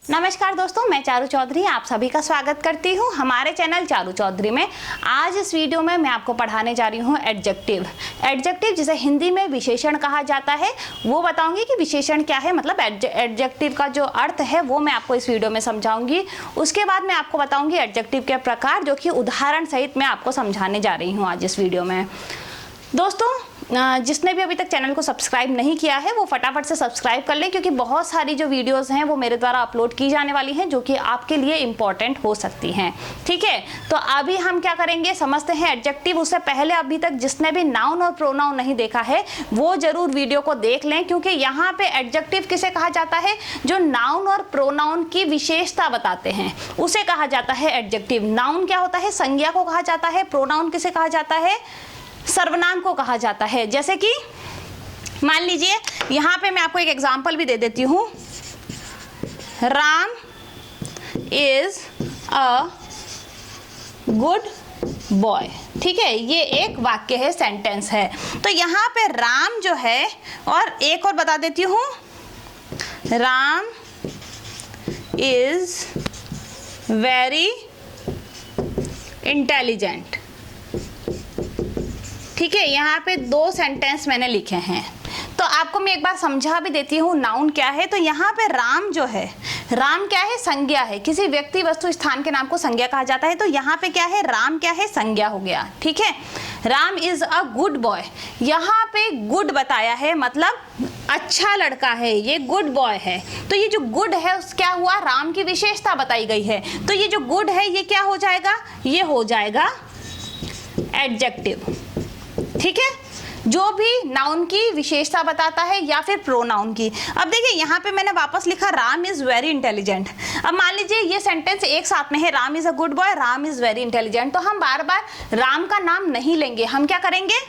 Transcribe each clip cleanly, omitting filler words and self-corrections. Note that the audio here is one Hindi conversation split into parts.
नमस्कार दोस्तों, मैं चारू चौधरी आप सभी का स्वागत करती हूँ हमारे चैनल चारू चौधरी में। आज इस वीडियो में मैं आपको पढ़ाने जा रही हूँ एडजेक्टिव। एडजेक्टिव जिसे हिंदी में विशेषण कहा जाता है, वो बताऊंगी कि विशेषण क्या है, मतलब एडजेक्टिव का जो अर्थ है वो मैं आपको इस वीडियो में समझाऊंगी। उसके बाद मैं आपको बताऊंगी एडजेक्टिव के प्रकार, जो कि उदाहरण सहित मैं आपको समझाने जा रही हूँ आज इस वीडियो में। दोस्तों, जिसने भी अभी तक चैनल को सब्सक्राइब नहीं किया है वो फटाफट से सब्सक्राइब कर लें, क्योंकि बहुत सारी जो वीडियोस हैं वो मेरे द्वारा अपलोड की जाने वाली हैं, जो कि आपके लिए इम्पॉर्टेंट हो सकती हैं। ठीक है, तो अभी हम क्या करेंगे, समझते हैं एडजेक्टिव। उससे पहले अभी तक जिसने भी नाउन और प्रोनाउन नहीं देखा है वो जरूर वीडियो को देख लें, क्योंकि यहाँ पे एडजेक्टिव किसे कहा जाता है, जो नाउन और प्रोनाउन की विशेषता बताते हैं उसे कहा जाता है एडजेक्टिव। नाउन क्या होता है, संज्ञा को कहा जाता है। प्रोनाउन किसे कहा जाता है, सर्वनाम को कहा जाता है। जैसे कि मान लीजिए यहाँ पे मैं आपको एक एग्जांपल भी दे देती हूँ। Ram is a good boy. ठीक है, ये एक वाक्य है, सेंटेंस है। तो यहाँ पे राम जो है, और एक और बता देती हूँ, राम इज वेरी इंटेलिजेंट। ठीक है, यहाँ पे दो सेंटेंस मैंने लिखे हैं, तो आपको मैं एक बार समझा भी देती हूँ नाउन क्या है। तो यहाँ पे राम जो है, राम क्या है, संज्ञा है। किसी व्यक्ति वस्तु स्थान के नाम को संज्ञा कहा जाता है। तो यहाँ पे क्या है, राम क्या है, संज्ञा हो गया। ठीक है, Ram is a good boy. यहाँ पे गुड बताया है, मतलब अच्छा लड़का है, ये गुड बॉय है। तो ये जो गुड है उस क्या हुआ, राम की विशेषता बताई गई है। तो ये जो गुड है ये क्या हो जाएगा, ये हो जाएगा एडजेक्टिव। ठीक है, जो भी नाउन की विशेषता बताता है या फिर प्रोनाउन की। अब देखिए यहाँ पे मैंने वापस लिखा राम इज वेरी इंटेलिजेंट। अब मान लीजिए ये सेंटेंस एक साथ में है, Ram is a good boy, Ram is very intelligent. तो हम बार बार राम का नाम नहीं लेंगे, हम क्या करेंगे,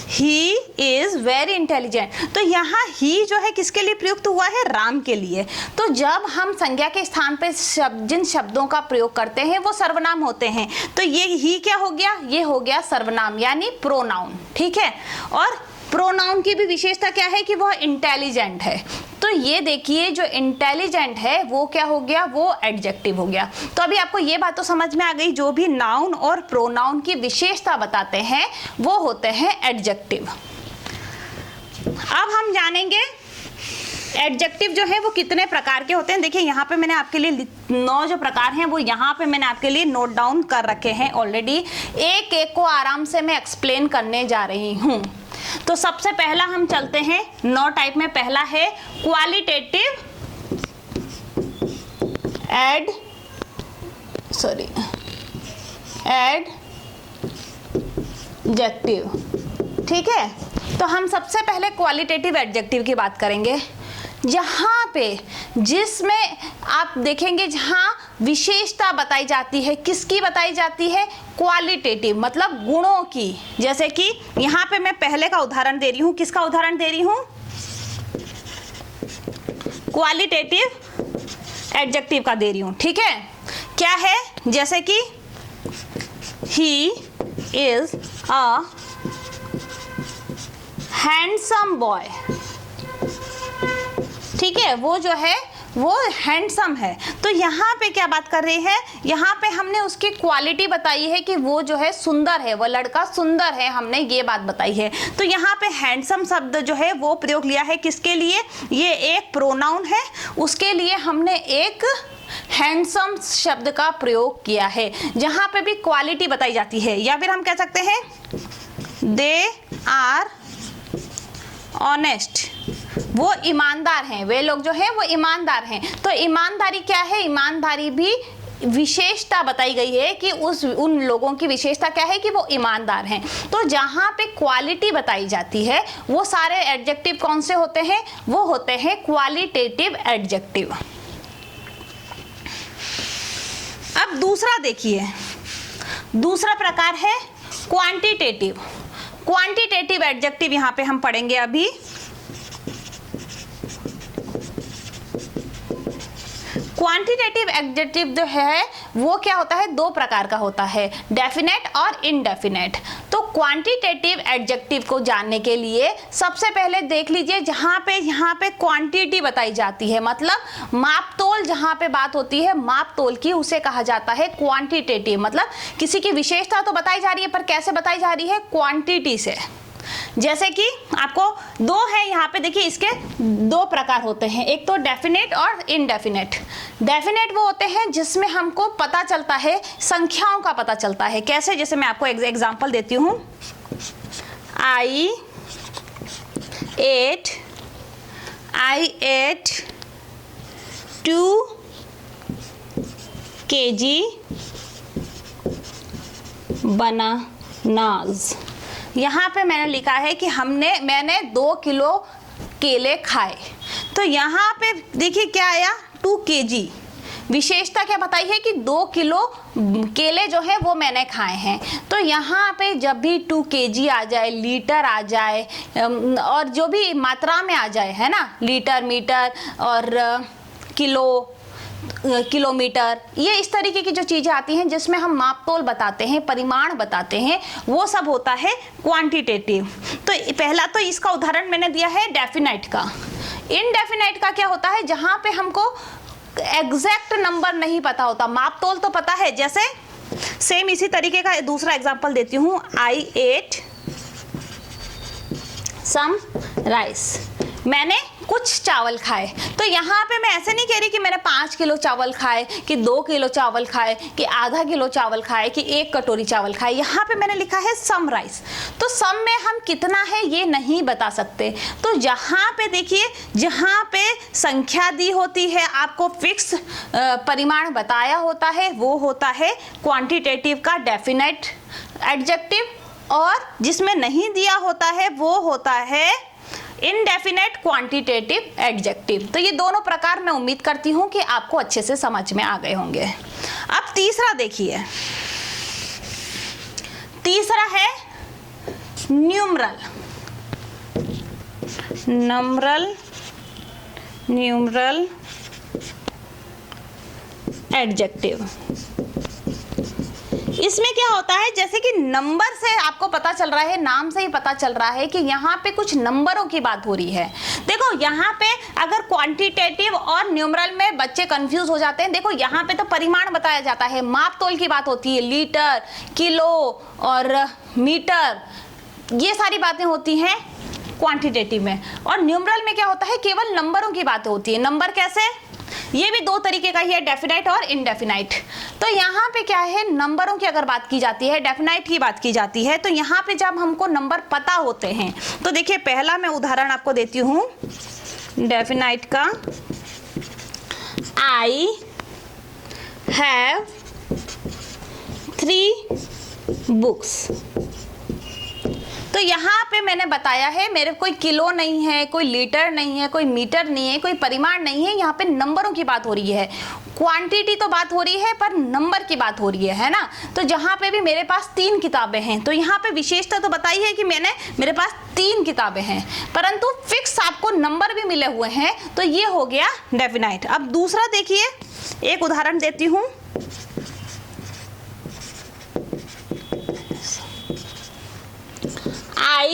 ही इज वेरी इंटेलिजेंट। तो यहाँ ही जो है किसके लिए प्रयुक्त हुआ है, राम के लिए। तो जब हम संज्ञा के स्थान पे जिन शब्दों का प्रयोग करते हैं वो सर्वनाम होते हैं। तो ये ही क्या हो गया, ये हो गया सर्वनाम यानी प्रोनाउन। ठीक है, और प्रोनाउन की भी विशेषता क्या है कि वह इंटेलिजेंट है। तो ये देखिए जो इंटेलिजेंट है वो क्या हो गया, वो एडजेक्टिव हो गया। तो अभी आपको ये बात तो समझ में आ गई, जो भी नाउन और प्रोनाउन की विशेषता बताते हैं वो होते हैं एडजेक्टिव। अब हम जानेंगे एडजेक्टिव जो है वो कितने प्रकार के होते हैं। देखिए यहाँ पे मैंने आपके लिए 9 जो प्रकार हैं वो यहाँ पे मैंने आपके लिए नोट डाउन कर रखे हैं ऑलरेडी। एक एक को आराम से मैं एक्सप्लेन करने जा रही हूँ। तो सबसे पहला हम चलते हैं 9 टाइप में। पहला है क्वालिटेटिव एडजेक्टिव। ठीक है, तो हम सबसे पहले क्वालिटेटिव एडजेक्टिव की बात करेंगे, जहाँ पे जिसमें आप देखेंगे जहाँ विशेषता बताई जाती है। किसकी बताई जाती है, क्वालिटेटिव मतलब गुणों की। जैसे कि यहाँ पे मैं पहले का उदाहरण दे रही हूँ, किसका उदाहरण दे रही हूँ, क्वालिटेटिव एडजेक्टिव का दे रही हूँ। ठीक है, क्या है, जैसे कि he is a handsome boy. ठीक है, वो जो है वो हैंडसम है। तो यहाँ पे क्या बात कर रहे हैं, यहाँ पे हमने उसकी क्वालिटी बताई है कि वो जो है सुंदर है, वो लड़का सुंदर है, हमने ये बात बताई है। तो यहाँ पे हैंडसम शब्द जो है वो प्रयोग लिया है किसके लिए, ये एक प्रोनाउन है, उसके लिए हमने एक हैंडसम शब्द का प्रयोग किया है, जहाँ पे भी क्वालिटी बताई जाती है। या फिर हम कह सकते हैं दे आर ऑनेस्ट, वो ईमानदार हैं, वे लोग जो हैं वो ईमानदार हैं। तो ईमानदारी क्या है, ईमानदारी भी विशेषता बताई गई है कि उन लोगों की विशेषता क्या है कि वो ईमानदार हैं। तो जहाँ पे क्वालिटी बताई जाती है वो सारे एडजेक्टिव कौन से होते हैं, वो होते हैं क्वालिटेटिव एडजेक्टिव। अब दूसरा देखिए, दूसरा प्रकार है क्वांटिटेटिव। क्वांटिटेटिव एडजेक्टिव यहाँ पे हम पढ़ेंगे अभी। क्वांटिटेटिव एडजेक्टिव जो है वो क्या होता है, 2 प्रकार का होता है, डेफिनेट और इनडेफिनेट। तो क्वांटिटेटिव एडजेक्टिव को जानने के लिए सबसे पहले देख लीजिए, यहाँ पे क्वांटिटी बताई जाती है, मतलब मापतोल जहाँ पे बात होती है मापतोल की, उसे कहा जाता है क्वांटिटेटिव। मतलब किसी की विशेषता तो बताई जा रही है, पर कैसे बताई जा रही है? क्वांटिटी से। जैसे कि आपको दो है यहाँ पे, देखिए इसके दो प्रकार होते हैं, एक तो डेफिनेट और इनडेफिनेट। डेफिनेट वो होते हैं जिसमें हमको पता चलता है, संख्याओं का पता चलता है। कैसे? जैसे मैं आपको एग्जांपल देती हूँ, I ate 2 kg bananas। यहाँ पे मैंने लिखा है कि मैंने 2 किलो केले खाए। तो यहाँ पे देखिए क्या आया, 2 kg। विशेषता क्या बताई है कि 2 किलो केले जो है वो मैंने खाए हैं। तो यहाँ पे जब भी 2 kg आ जाए, लीटर आ जाए, और जो भी मात्रा में आ जाए, है ना, लीटर, मीटर और किलो, किलोमीटर, ये इस तरीके की जो चीजें आती हैं जिसमें हम मापतोल बताते हैं, परिमाण बताते हैं, वो सब होता है क्वांटिटेटिव। तो पहला तो इसका उदाहरण मैंने दिया है डेफिनेट का। इनडेफिनेट का क्या होता है? जहां पे हमको एग्जैक्ट नंबर नहीं पता होता, मापतोल तो पता है। जैसे सेम इसी तरीके का दूसरा एग्जांपल देती हूँ, आई एट सम राइस। मैंने कुछ चावल खाए। तो यहाँ पे मैं ऐसे नहीं कह रही कि मैंने 5 किलो चावल खाए, कि 2 किलो चावल खाए, कि आधा किलो चावल खाए, कि 1 कटोरी चावल खाए। यहाँ पे मैंने लिखा है सम राइस। तो सम में हम कितना है ये नहीं बता सकते। तो यहाँ पे देखिए, जहाँ पे संख्या दी होती है, आपको फिक्स परिमाण बताया होता है, वो होता है क्वांटिटेटिव का डेफिनेट एडजेक्टिव, और जिसमें नहीं दिया होता है वो होता है इनडेफिनेट क्वांटिटेटिव एडजेक्टिव। तो ये दोनों प्रकार मैं उम्मीद करती हूं कि आपको अच्छे से समझ में आ गए होंगे। अब तीसरा देखिए, तीसरा है न्यूमरल। Numeral adjective. इसमें क्या होता है, जैसे कि नंबर से आपको पता चल रहा है, नाम से ही पता चल रहा है कि यहाँ पे कुछ नंबरों की बात हो रही है। देखो यहाँ पे अगर क्वांटिटेटिव और न्यूमरल में बच्चे कंफ्यूज हो जाते हैं। देखो यहाँ पे तो परिमाण बताया जाता है, मापतोल की बात होती है, लीटर, किलो और मीटर, ये सारी बातें होती हैं क्वांटिटेटिव में। और न्यूमरल में क्या होता है, केवल नंबरों की बातें होती है। नंबर कैसे? ये भी दो तरीके का ही है, डेफिनाइट और इनडेफिनाइट। तो यहाँ पे क्या है, नंबरों की अगर बात की जाती है, डेफिनाइट की बात की जाती है, तो यहाँ पे जब हमको नंबर पता होते हैं, तो देखिए पहला मैं उदाहरण आपको देती हूँ डेफिनाइट का। I have 3 books. तो यहाँ पे मैंने बताया है, मेरे कोई किलो नहीं है, कोई लीटर नहीं है, कोई मीटर नहीं है, कोई परिमाण नहीं है, यहाँ पे नंबरों की बात हो रही है। क्वांटिटी तो बात हो रही है पर नंबर की बात हो रही है ना। तो जहाँ पे भी मेरे पास 3 किताबें हैं, तो यहाँ पे विशेषता तो बताई है कि मेरे पास 3 किताबें हैं, परंतु फिक्स आपको नंबर भी मिले हुए हैं, तो ये हो गया डेफिनाइट। अब दूसरा देखिए, एक उदाहरण देती हूँ। I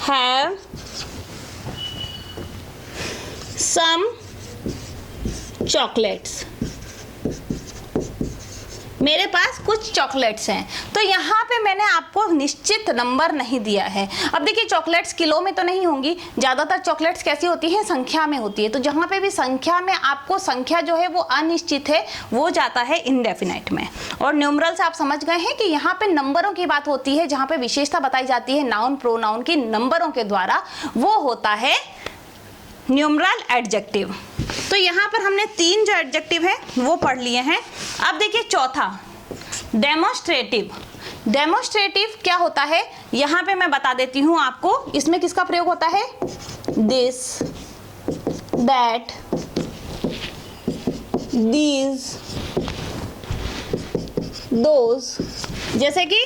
have some chocolates। मेरे पास कुछ चॉकलेट्स हैं। तो यहाँ पे मैंने आपको निश्चित नंबर नहीं दिया है। अब देखिए चॉकलेट्स किलो में तो नहीं होंगी, ज़्यादातर चॉकलेट्स कैसी होती हैं, संख्या में होती है। तो जहाँ पे भी संख्या में आपको संख्या जो है वो अनिश्चित है, वो जाता है इनडेफिनाइट में। और न्यूमरल से आप समझ गए हैं कि यहाँ पे नंबरों की बात होती है, जहाँ पे विशेषता बताई जाती है नाउन प्रोनाउन की नंबरों के द्वारा, वो होता है न्यूमरल एडजेक्टिव। तो यहाँ पर हमने 3 जो एडजेक्टिव है वो पढ़ लिए हैं। अब देखिए चौथा डेमोस्ट्रेटिव। डेमोस्ट्रेटिव क्या होता है, यहाँ पे मैं बता देती हूँ आपको। इसमें किसका प्रयोग होता है, दिस, दैट, दीज, दोज। जैसे कि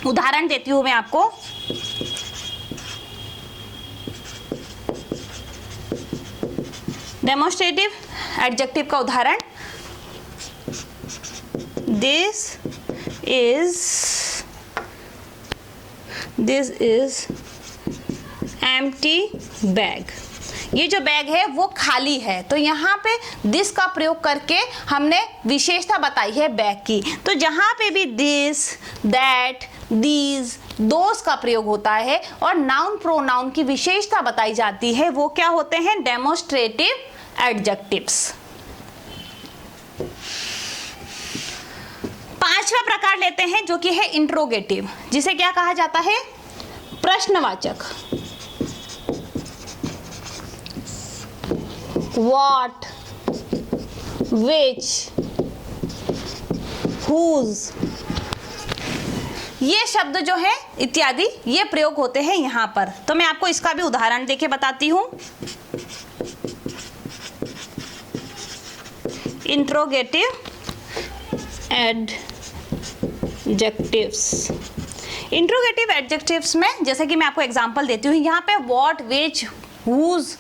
उदाहरण देती हूँ मैं आपको, डेमोस्ट्रेटिव एडजेक्टिव का उदाहरण, this is this is empty bag. ये जो बैग है वो खाली है, तो यहाँ पे दिस का प्रयोग करके हमने विशेषता बताई है बैग की। तो जहाँ पे भी दिस, दैट, दीज, दोस का प्रयोग होता है और नाउन प्रोनाउन की विशेषता बताई जाती है, वो क्या होते हैं? Demonstrative adjectives. पांचवा प्रकार लेते हैं जो कि है इंट्रोगेटिव, जिसे क्या कहा जाता है? प्रश्नवाचक। What, which, whose, ये शब्द जो है इत्यादि ये प्रयोग होते हैं यहाँ पर। तो मैं आपको इसका भी उदाहरण देके बताती हूँ। Interrogative adjectives. इंट्रोगेटिव एडजेक्टिव्स में जैसे कि मैं आपको एग्जांपल देती हूँ, यहाँ पे व्हाट, विच, हुज,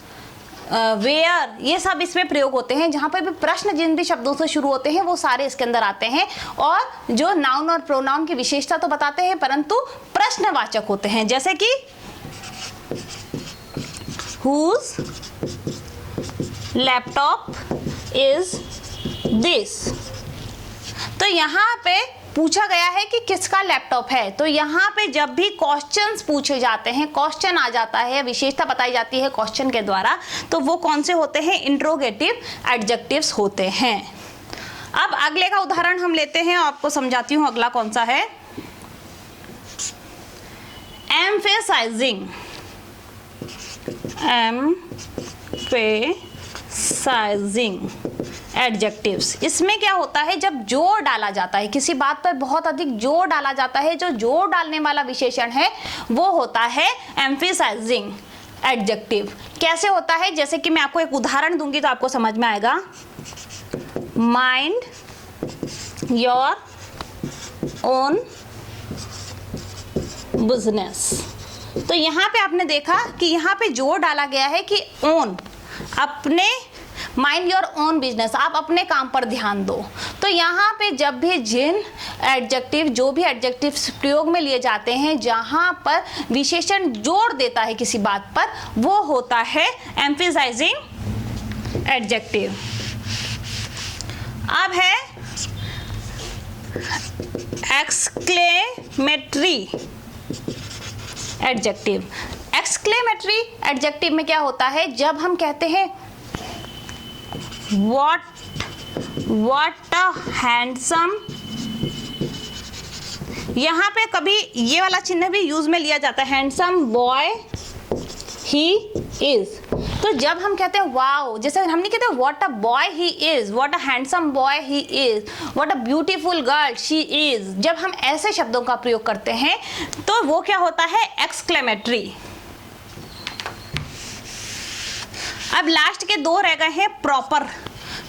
वेयर, ये सब इसमें प्रयोग होते हैं। जहाँ पे भी प्रश्न जिन भी शब्दों से शुरू होते हैं वो सारे इसके अंदर आते हैं, और जो नाउन और प्रोनाउन की विशेषता तो बताते हैं परंतु प्रश्नवाचक होते हैं, जैसे कि whose लैपटॉप इज दिस। तो यहाँ पे पूछा गया है कि किसका लैपटॉप है, तो यहाँ पे जब भी क्वेश्चंस पूछे जाते हैं, क्वेश्चन आ जाता है, विशेषता बताई जाती है क्वेश्चन के द्वारा, तो वो कौन से होते हैं? इंट्रोगेटिव एडजेक्टिव्स होते हैं। अब अगले का उदाहरण हम लेते हैं, आपको समझाती हूँ अगला कौन सा है। एम्फेसाइजिंग। एम्फेसाइजिंग एडजेक्टिव्स, इसमें क्या होता है? जब जोर डाला जाता है, किसी बात पर बहुत अधिक जोर डाला जाता है, जो जोर डालने वाला विशेषण है वो होता है एम्फेसाइजिंग एडजेक्टिव। कैसे होता है? जैसे कि मैं आपको एक उदाहरण दूंगी तो आपको समझ में आएगा। Mind your own business. तो यहाँ पे आपने देखा कि यहाँ पे जोर डाला गया है कि ओन, अपने, माइंड योर ओन बिजनेस, आप अपने काम पर ध्यान दो। तो यहाँ पे जब भी जिन एडजेक्टिव, जो भी एडजेक्टिव प्रयोग में लिए जाते हैं जहाँ पर विशेषण जोर देता है किसी बात पर, वो होता है एम्फेसाइजिंग एडजेक्टिव। अब है एक्सक्लेमेटरी एडजेक्टिव। एक्सक्लेमेटरी एडजेक्टिव में क्या होता है? जब हम कहते हैं what a handsome, यहाँ पे कभी ये वाला चिन्ह भी यूज में लिया जाता है, हैंडसम बॉय ही इज। तो जब हम कहते हैं वाओ, जैसे हम नहीं कहते what a boy he is, what a handsome boy he is, what a beautiful girl she is, जब हम ऐसे शब्दों का प्रयोग करते हैं तो वो क्या होता है? एक्सक्लेमेटरी। अब लास्ट के दो रह गए हैं प्रॉपर।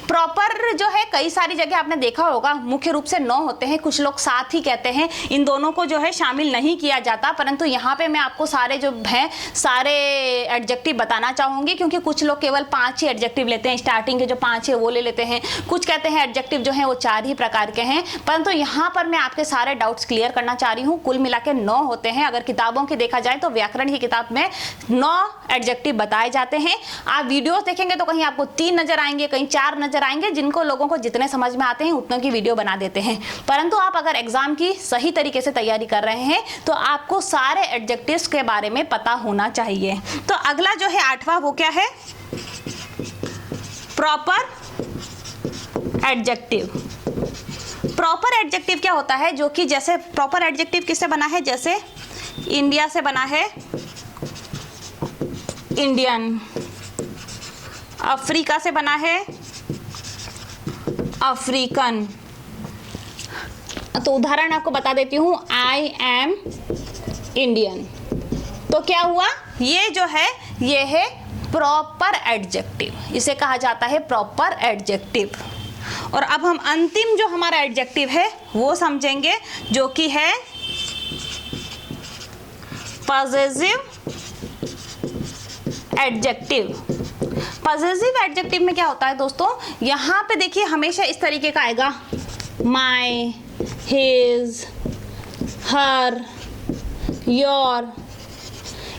प्रॉपर जो है कई सारी जगह आपने देखा होगा, मुख्य रूप से 9 होते हैं, कुछ लोग 7 ही कहते हैं, इन दोनों को जो है शामिल नहीं किया जाता, परंतु यहाँ पे मैं आपको सारे जो हैं सारे एडजेक्टिव बताना चाहूँगी, क्योंकि कुछ लोग केवल 5 ही एडजेक्टिव लेते हैं, स्टार्टिंग के जो 5 है वो ले लेते हैं, कुछ कहते हैं एडजेक्टिव जो हैं वो 4 ही प्रकार के हैं, परंतु यहाँ पर मैं आपके सारे डाउट्स क्लियर करना चाह रही हूँ। कुल मिला के 9 होते हैं। अगर किताबों की देखा जाए तो व्याकरण की किताब में 9 एडजेक्टिव बताए जाते हैं। आप वीडियोस देखेंगे तो कहीं आपको 3 नजर आएंगे, कहीं 4 नजर आएंगे, जिनको लोगों को जितने समझ में आते हैं उतनों की वीडियो बना देते हैं। परंतु आप अगर एग्जाम की सही तरीके से तैयारी कर रहे हैं तो आपको सारे एडजेक्टिव्स के बारे में पता होना चाहिए। तो अगला जो है 8वां, वो क्या है? Proper adjective. प्रॉपर एडजेक्टिव क्या होता है? जो कि जैसे प्रॉपर एडजेक्टिव किससे बना है? जैसे इंडिया से बना है इंडियन, अफ्रीका से बना है अफ्रीकन। तो उदाहरण आपको बता देती हूँ, आई एम इंडियन। तो क्या हुआ? ये जो है ये है प्रॉपर एडजेक्टिव, इसे कहा जाता है प्रॉपर एडजेक्टिव। और अब हम अंतिम जो हमारा एडजेक्टिव है वो समझेंगे, जो कि है पॉजेसिव एडजेक्टिव। पॉजेसिव एडजेक्टिव में क्या होता है दोस्तों? यहाँ पे देखिए हमेशा इस तरीके का आएगा, माई, हिज, हर, योर,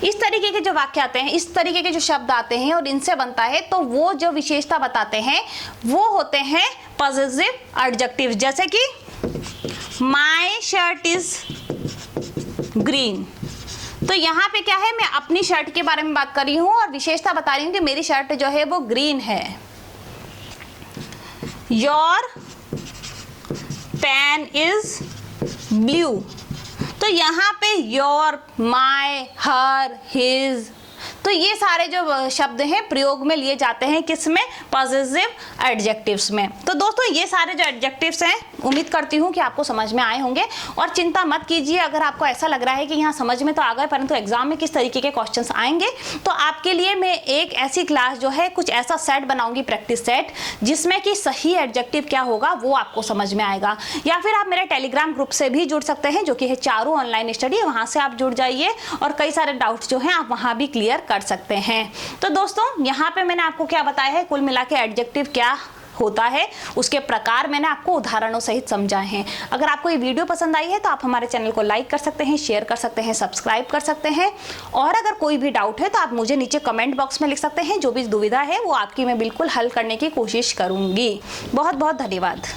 इस तरीके के जो वाक्य आते हैं, इस तरीके के जो शब्द आते हैं और इनसे बनता है, तो वो जो विशेषता बताते हैं वो होते हैं पॉजिटिव एडजेक्टिव। जैसे कि माय शर्ट इज ग्रीन, तो यहाँ पे क्या है, मैं अपनी शर्ट के बारे में बात कर रही हूँ और विशेषता बता रही हूँ कि मेरी शर्ट जो है वो ग्रीन है। योर पेन इज ब्लू, तो यहाँ पे योर, माय, हर, हिज, तो ये सारे जो शब्द हैं प्रयोग में लिए जाते हैं, किसमें, पॉजिटिव एडजेक्टिव्स में। तो दोस्तों ये सारे जो एडजेक्टिव्स हैं उम्मीद करती हूँ कि आपको समझ में आए होंगे। और चिंता मत कीजिए अगर आपको ऐसा लग रहा है कि यहाँ समझ में तो आ गए परंतु एग्जाम में किस तरीके के क्वेश्चंस आएंगे, तो आपके लिए मैं एक ऐसी क्लास जो है कुछ ऐसा सेट बनाऊंगी, प्रैक्टिस सेट, जिसमें कि सही एडजेक्टिव क्या होगा वो आपको समझ में आएगा। या फिर आप मेरे टेलीग्राम ग्रुप से भी जुड़ सकते हैं जो कि है चारू ऑनलाइन स्टडी, वहाँ से आप जुड़ जाइए और कई सारे डाउट्स जो हैं आप वहाँ भी क्लियर कर सकते हैं। तो दोस्तों यहाँ पे मैंने आपको क्या बताया है, कुल मिला के एडजेक्टिव क्या होता है, उसके प्रकार मैंने आपको उदाहरणों सहित समझाए हैं। अगर आपको ये वीडियो पसंद आई है तो आप हमारे चैनल को लाइक कर सकते हैं, शेयर कर सकते हैं, सब्सक्राइब कर सकते हैं। और अगर कोई भी डाउट है तो आप मुझे नीचे कमेंट बॉक्स में लिख सकते हैं। जो भी दुविधा है वो आपकी मैं बिल्कुल हल करने की कोशिश करूंगी। बहुत बहुत धन्यवाद।